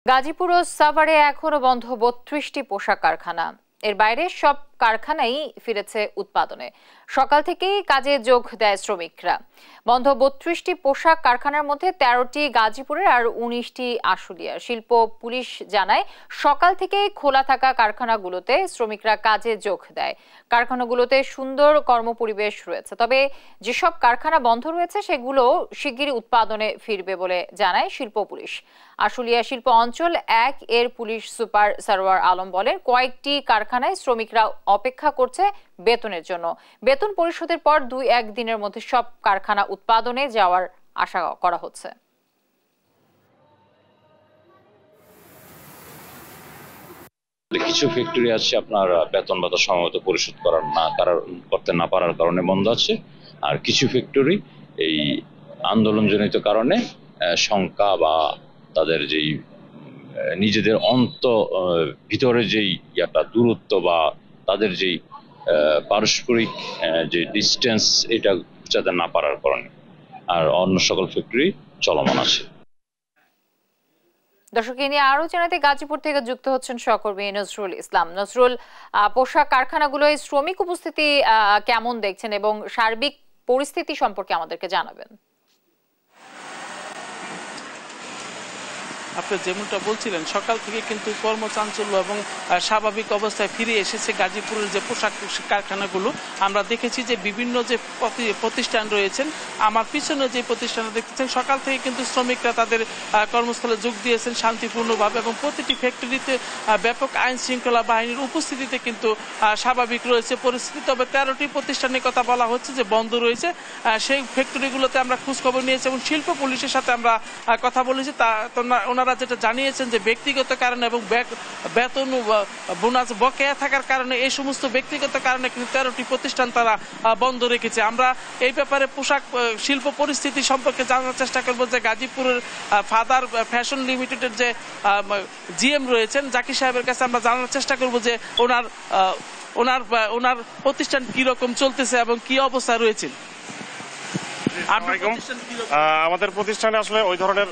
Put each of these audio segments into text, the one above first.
গাজীপুর ও সাভারে এখনো বন্ধ ৩২টি পোশাক কারখানা। এর বাইরে সব কারখানাই ফিরেছে উৎপাদনে। সকাল থেকেই কাজে যোগ দেয় শ্রমিকরা। বন্ধ ৩২টি পোশাক কারখানার মধ্যে ১৩টি গাজীপুরের আর ১৯টি আশুলিয়ার। শিল্প পুলিশ জানায়, সকাল থেকেই খোলা থাকা কারখানাগুলোতে শ্রমিকরা কাজে যোগ দেয়। কারখানাগুলোতে সুন্দর কর্মপরিবেশ রয়েছে, তবে যেসব কারখানা বন্ধ রয়েছে সেগুলো শিগগিরই উৎপাদনে ফিরবে বলে জানায় শিল্প পুলিশ। আশুলিয়া শিল্প অঞ্চল ১ এর পুলিশ সুপার সরওয়ার আলম বলেন, কয়েকটি কারখানায় শ্রমিকরা অপেক্ষা করছে বেতনের জন্য। বেতন পরিশোধের পর ২-১ দিনের মধ্যে সব কারখানা উৎপাদনে যাওয়ার আশা করা হচ্ছে। কিছু ফ্যাক্টরি আছে আপনার বেতন ভাতা সময়মতো পরিশোধ করতে না পারার কারণে বন্ধ আছে, আর কিছু ফ্যাক্টরি এই আন্দোলনজনিত কারণে শঙ্কা বা তাদের যেই নিজেদের ভিতরে যেই একটা দূরত্ব বা তাদের যেই পারস্পরিক যে ডিস্টেন্স, এটা যাতে না পারার কারণে, আর অন্য সকল ফ্যাক্টরি চলমান আছে। দর্শক, এ নিয়ে আরো জানাতে গাজীপুর থেকে যুক্ত হচ্ছেন সহকর্মী নজরুল ইসলাম। নজরুল, পোশাক কারখানাগুলোয় শ্রমিক উপস্থিতি কেমন দেখছেন এবং সার্বিক পরিস্থিতি সম্পর্কে আমাদেরকে জানাবেন। আপনি যেমনটা বলছিলেন, সকাল থেকে কিন্তু কর্মচাঞ্চল্য এবং স্বাভাবিক অবস্থায় ফিরে এসেছে গাজীপুরের যে পোশাক কারখানাগুলো। আমরা দেখেছি যে বিভিন্ন যে প্রতিষ্ঠান রয়েছেন, আমার পিছনে যে প্রতিষ্ঠানে দেখতেছেন, সকাল থেকে কিন্তু শ্রমিকরা তাদের কর্মস্থলে যোগ দিয়েছেন শান্তিপূর্ণভাবে, এবং প্রতিটি ফ্যাক্টরিতে ব্যাপক আইন শৃঙ্খলা বাহিনীর উপস্থিতিতে কিন্তু স্বাভাবিক রয়েছে পরিস্থিতি। তবে ১৩টি প্রতিষ্ঠানের কথা বলা হচ্ছে যে বন্ধ রয়েছে, সেই ফ্যাক্টরিগুলোতে আমরা খোঁজখবর নিয়েছি এবং শিল্প পুলিশের সাথে আমরা কথা বলেছি। ওনারা যেটা জানিয়েছেন যে ব্যক্তিগত কারণে এবং বেতন বোনাস বকেয়া থাকার কারণে, এই সমস্ত ব্যক্তিগত কারণে কিন্তু ১৩টি প্রতিষ্ঠান তারা বন্ধ রেখেছে। আমরা এই ব্যাপারে পোশাক শিল্প পরিস্থিতি সম্পর্কে জানার চেষ্টা করব যে গাজীপুরের ফাদার ফ্যাশন লিমিটেডের যে জিএম রয়েছেন জাকির সাহেবের কাছে আমরা জানার চেষ্টা করব যে ওনার প্রতিষ্ঠান কিরকম চলতেছে এবং কি অবস্থা রয়েছে। আমাদের প্রতিষ্ঠানে আসলে ওই ধরনের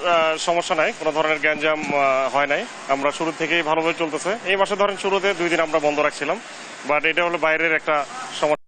সমস্যা নাই, কোনো ধরনের গ্যাঞ্জাম হয় নাই। আমরা শুরু থেকেই ভালোভাবে চলতেছে। এই মাসে ধরেন শুরুতে 2 দিন আমরা বন্ধ রাখছিলাম, বাট এটা হলো বাইরের একটা সমস্যা।